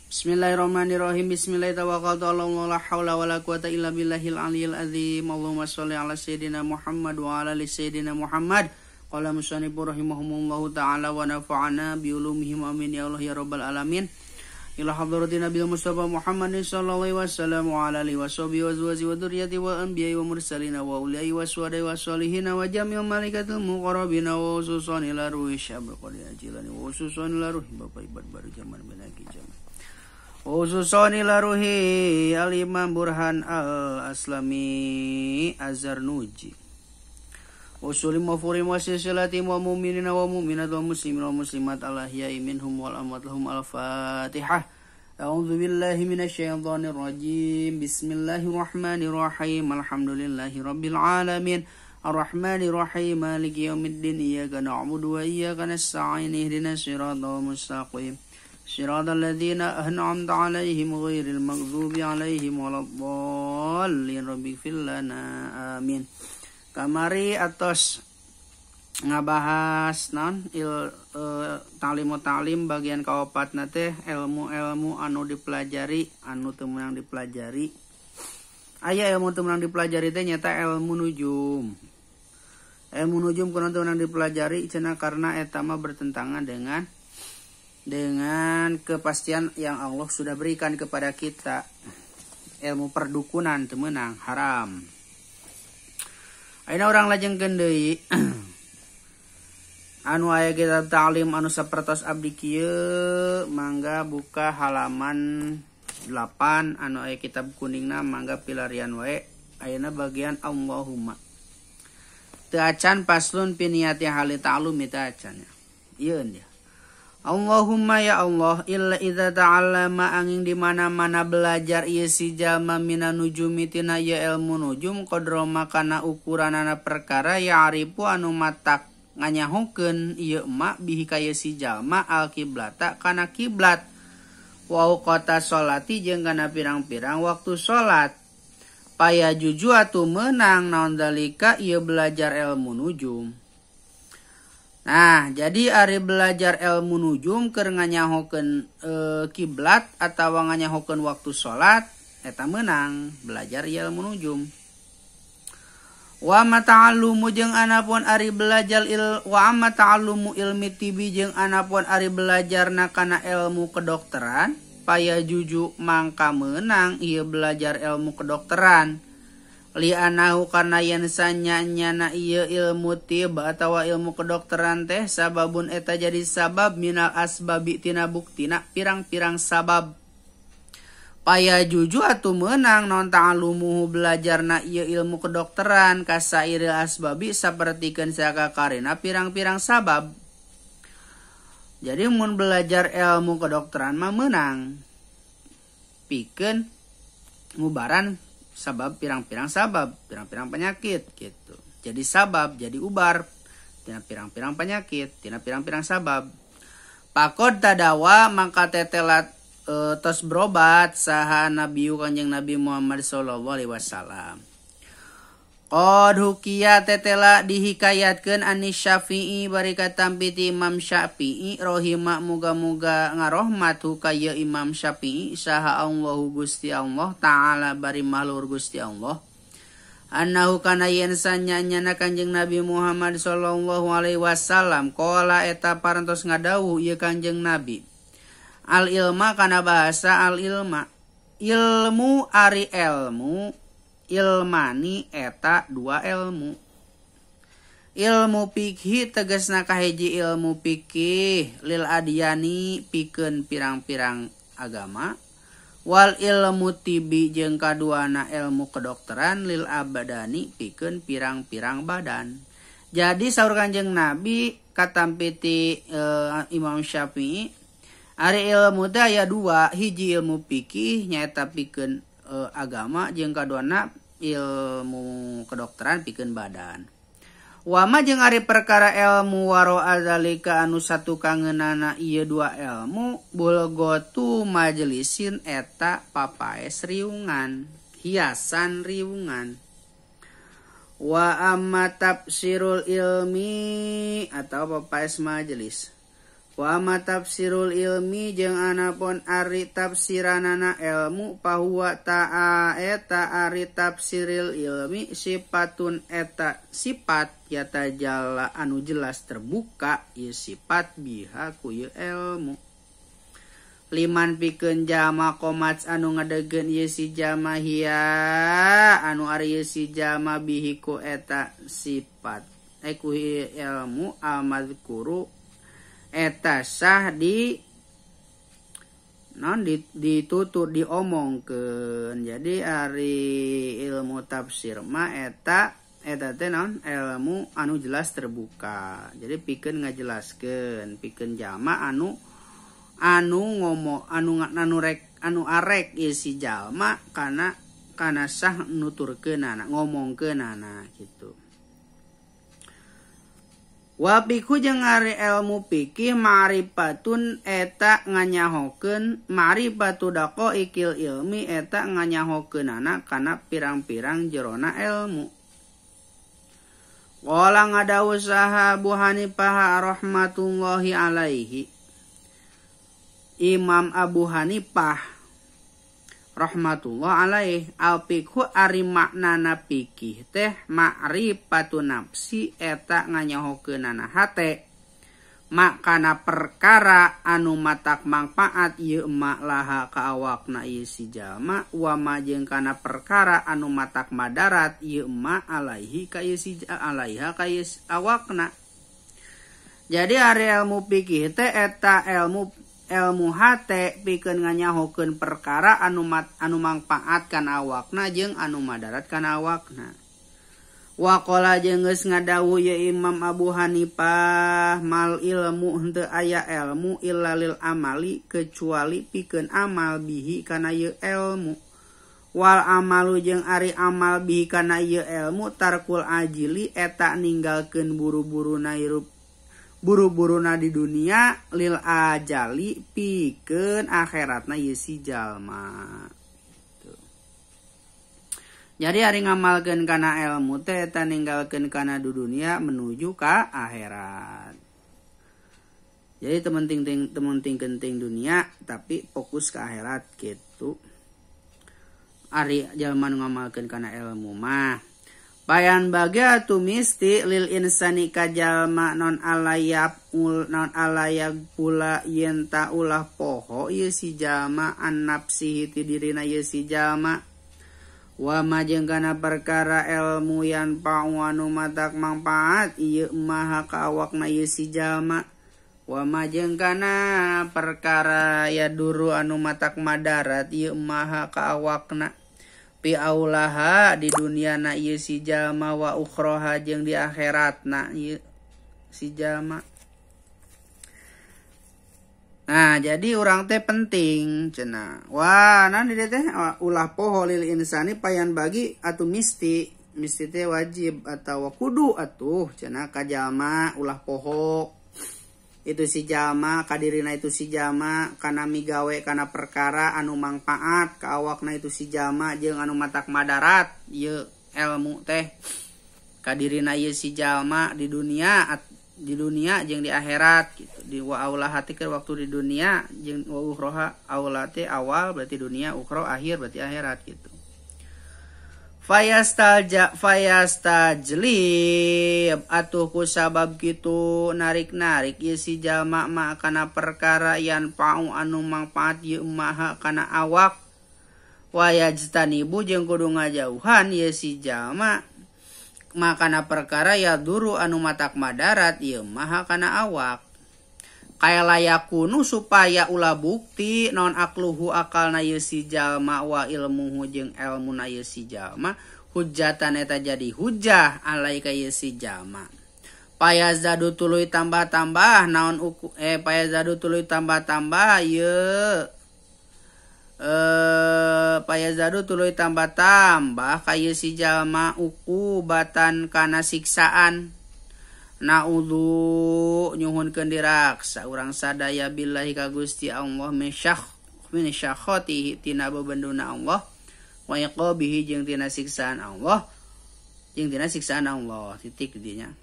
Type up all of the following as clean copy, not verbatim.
Bismillahirrahmanirrahim. Bismillahirrahmanirrahim. La haula wala quwata illa billahil aliyil azim. Allahumma shalli ala sayyidina Muhammad wa ala ali sayyidina Muhammad. Qala musannifur rahimahumullahu ta'ala wa nafa'ana bi ulumihim amin ya Allah ya rabbal alamin. Ila hadratin Nabi Mustafa Muhammadin sallallahu alaihi wasallam wa ala alihi washabihi wa azwajihi wa dzurriyyatihi wa anbiya'i wa mursalin wa ulai wa suhada'i wa sholihin wa jami'il malaikatil muqarrabin wa khususan ila ruhi syabul qadir ajilani wa khususan ila ruhi bapak ibad baru zaman benaki zaman khususan ila ruhi al-imam Burhan al-Aslami Az-Zarnuji usulim wa furim wa silsilatim wa mu'minina wa mu'minat wa muslimin wa muslimat al-ahya'i minhum wal amwat lahum al-fatihah. A'udzu billahi minasyaitonir rajim. Bismillahirrahmanirrahim. Alhamdulillahi rabbil alamin. Arrahmanir rahim. Maliki yaumiddin. Iyyaka na'budu wa iyyaka nasta'in. Ihdinas siratal mustaqim. Siratal ladzina an'amta 'alaihim ghairil maghdubi 'alaihim waladdallin. Rabbighfir lana. Amin. Kamari atos ngabahas ta'lim bagian kaopat nate ilmu anu dipelajari anu teu meunang dipelajari. Aya ilmu teu meunang dipelajari teh nyata ilmu nujum. Ilmu nujum kunaon teu meunang dipelajari cenah karena eta mah bertentangan dengan kepastian yang Allah sudah berikan kepada kita. Ilmu perdukunan teu meunang haram. Ayeuna urang lajengkeun deui anu aya kitab ta'lim anu sapertos abdi kieu mangga buka halaman 8 anu aya kitab kuningna mangga pilarian wae ayeuna bagian Allahumma teu acan paslun fi niyati hali ta'lumi teu acan ya ieu dia Allahumma ya Allah illa idza ta'allama angin di mana-mana belajar ieu si jalma mina nujumi tina ieu ilmu nujum qadra makana ukuranana perkara ya arifu anu matak nganyahokeun ieu emak bihi ka ieu si jalma al kiblata kana kiblat wa qata sholati jeung kana pirang-pirang waktu salat paya juju atuh meunang naon dalika ieu belajar ilmu nujum. Nah, jadi ari belajar ilmu nujum keur nganyahokeun kiblat atawa nganyahokeun waktu salat eta meunang belajar ilmu nujum. Wa ma ta'allumu jeung anapun ari belajar wa ma ta'allumu ilmi tibi jeung anapun ari belajarna kana ilmu kedokteran paya juju mangka meunang ieu belajar ilmu kedokteran. Li anahu karna yen sanyana ieu ilmu tib atawa ilmu kedokteran teh sababun eta jadi sabab minal asbabi tina buktina pirang-pirang sabab paya juju atuh meunang non ta'alumuhu belajarna ieu ilmu kedokteran kasairil asbabi sapertikeun sakakarina pirang-pirang sabab. Jadi mun belajar ilmu kedokteran mah meunang pikeun ngubaran sabab pirang-pirang penyakit gitu. Jadi sabab jadi ubar tina pirang-pirang penyakit, tina pirang-pirang sabab. Pakod tadawa mangka tetelat tos berobat saha nabiyu Kanjeng Nabi Muhammad sallallahu alaihi wasallam. Qad hukiya tetela dihikayatkeun anis Syafi'i bari katampi ti Imam Syafi'i rohima muga-muga ngarohmatu ka ieu Imam Syafi'i saha Allahu Gusti Allah taala bari mahlur Gusti Allah annahu kana yen sanyanyana Kanjeng Nabi Muhammad sallallahu alaihi wasallam qala eta parantos ngadawuh ieu Kanjeng Nabi al ilma kana bahasa al ilma ilmu ari ilmu ilmani eta dua ilmu fikih tegasna kahiji ilmu fikih lil adyani pikeun pirang-pirang agama wal ilmu tibi jeung kaduana ilmu kedokteran lil abadani pikeun pirang-pirang badan. Jadi saur Kanjeng Nabi katampi ti Imam Syafi'i ari ilmu teh aya dua hiji ilmu fikih nyaeta pikeun agama jeung kaduana ilmu kedokteran pikeun badan. Wama jeung ari perkara ilmu waro azalika anu satu kangeunana ieu dua ilmu bulgotu majelisin eta papaes riungan, hiasan riungan. Wa amma tafsirul ilmi atau papaes majelis Wa ma tafsirul ilmi jeung anapun ari tafsiranana ilmu pahuwa ta'a eta ari tafsiril ilmi sifatun eta sifat yata jalla anu jelas terbuka ieu sifat biha ku ieu ilmu. Liman pikeun jama komats anu ngadegeun ieu si jama hiya anu ari ieu si jama bihi ku eta sifat ku ilmu al-madzkuru eta sah ditutur diomongkeun. Jadi ari ilmu tafsir mah eta teh naon ilmu anu jelas terbuka. Jadi pikeun ngajelaskeun pikeun jalma anu ngomong anu arek ieu si jalma kana sah nuturkeunana ngomongkeunana gitu. Wa piku jeung ari ilmu fikih ma'rifatun eta nganyahokeun ma'rifatu daqaiqil ilmi eta nganyahokeunana kana pirang-pirang jerona ilmu. Qala ngadawu saha Abu Hanifah rahmatullahi alaihi. Imam Abu Hanifah rahmatullah alaih al-fiqhu ari maknana fikih teh ma'rifatu nafsi eta nganyahokeunana hate makana perkara anu matak mangpaat ieu mak laha ka awakna ieu si jalma wa ma jeung kana perkara anu matak madarat ieu mak alaihi ka ieu si alaiha ka ieu awakna. Jadi ari ilmu fikih teh eta ilmu hate pikeun nganyahokeun perkara anu mangpaat kana awakna jeung anu madarat kana awakna. Wa qala jeung geus ngadawu ye Imam Abu Hanifah mal ilmu henteu aya ilmu illa lil amali kecuali pikeun amal bihi kana ieu ilmu. Wal amalu jeung ari amal bihi kana ieu ilmu tarkul ajili eta ninggalkeun buru-buruna di dunia lil ajali pikeun akhiratna ieu si jalma. Jadi ari ngamalkeun kana ilmu teh eta ninggalkeun kana di dunia menuju ka akhirat. Jadi tementing dunia tapi fokus ke akhirat gitu. Ari jalma nu ngamalkeun kana ilmu mah bayan bagatu misti lil insani kajalma non alayab pula yenta ulah poho ieu si jalma an nafsihi ti dirina ieu si jalma wa ma jeung kana perkara ilmu yan anu matak mangpaat ieu maha ka awakna ieu si jalma wa ma jeung kana perkara ya duru anu matak madarat ieu maha ka awakna pi aulaha di dunia na ieu si jalma wa ukhraha jeung di akhiratna ieu si jalma. Nah, jadi urang teh penting cenah. Wah, naon di teh ulah poho lil insani payan bagi atuh misti teh wajib atawa kudu atuh cenah ka jalma ulah poho. Itu si jalma kadirina itu si jalma kana migawe kana perkara anu mangpaat ka awakna itu si jalma jeung anu matak madarat ieu ilmu teh kadirina ieu si jalma di dunia jeung di akhirat gitu. Di wa aula hati ke waktu di dunia jeung wa ukhroha aula teh awal berarti dunia ukhro akhir berarti akhirat gitu. Fayastajlib atuh ku sabab kitu narik ieu si jalma ma kana perkara yan pau anu mangpaat ieu maha kana awak wa yajtanibu jeung kudu ngajauhan ieu si jalma ma kana perkara ya duru anu matak madarat ieu maha kana awak. Kaya layakunu supaya ulah bukti non akluhu akalna ieu si jalma wa ilmuhu jeung ilmuna ieu si jalma hujjatan eta jadi hujjah alaika ieu si jalma. Payazadu tuluy tambah-tambah naon payazadu tuluy tambah-tambah ieu payazadu tuluy tambah-tambah ka ieu si jalma ukubatan kana siksaan. Na'udzu nyuhunkeun diraksa urang sadaya billahi ka Gusti Allah min syakhatihi tina babenduna Allah wa iqabihi jeung tina siksaan Allah titik dinya.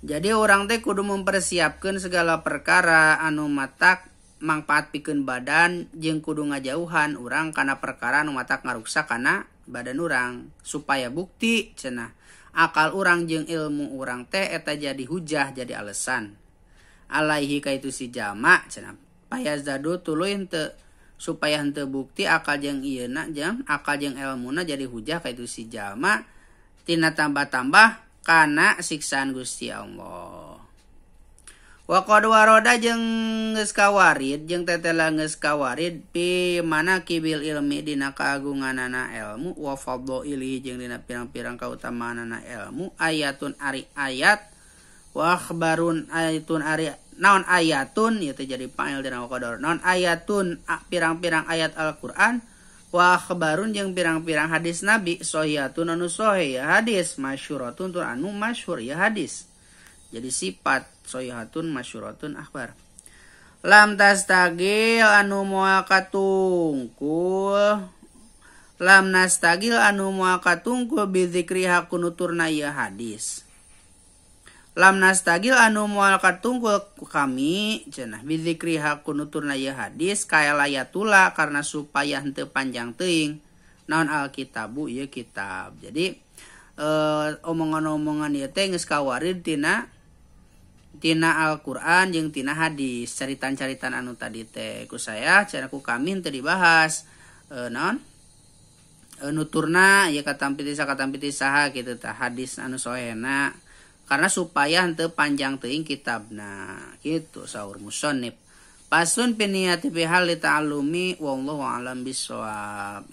Jadi orang teh kudu mempersiapkan segala perkara anu matak manfaat pikeun badan jeung kudu ngajauhan urang kana perkara anu matak ngaruksak kana badan urang supaya bukti cenah akal urang jeung ilmu urang teh eta jadi hujah jadi alasan alaihi kaitu si jama cenah payazadu tuluy henteu supaya henteu bukti akal jeung ieuna jeung akal jeung ilmuna jadi hujah kaitu si jama tina tambah-tambah kana siksaan Gusti Allah. Wa qad waroda jeung geus kawarid jeung tetela geus kawarid pi mana kibil ilmi dina kaagunganana ilmu wa fadhailihi jeung dina pirang-pirang kautamaanana ilmu ayatun ari ayat wa akhbarun ayatun ari naon ayatun ieu teh jadi fa'il dina qadar naon ayatun pirang-pirang ayat Al-Qur'an wa akhbarun jeung pirang-pirang hadis Nabi sahihun anu sahih ya hadis masyhuratun tur anu masyhur ya hadis jadi sifat sahihun masyhuratun akhbar lam tastagil anu moal katungkul lam nastagil anu moal katungkul bi dzikri hakunuturna ya hadis lam nastagil anu moal katungkul kami cenah bidzikri hakunuturna ya hadis kaelayatula karena supaya henteu panjang teuing naon alkitabu ieu kitab. Jadi omongan-omongan ieu teh geus kawarid tina Al-Qur'an jeung tina hadis caritan-caritan anu tadi teh ku saya cenah ku kami henteu dibahas naon nuturna ieu katampiti saha kitu tah hadis anu sahihna karena supaya henteu panjang teuing kitabna gitu saur musannif pasun piniyati bihal li ta'allumi wallahu a'lam bissawab.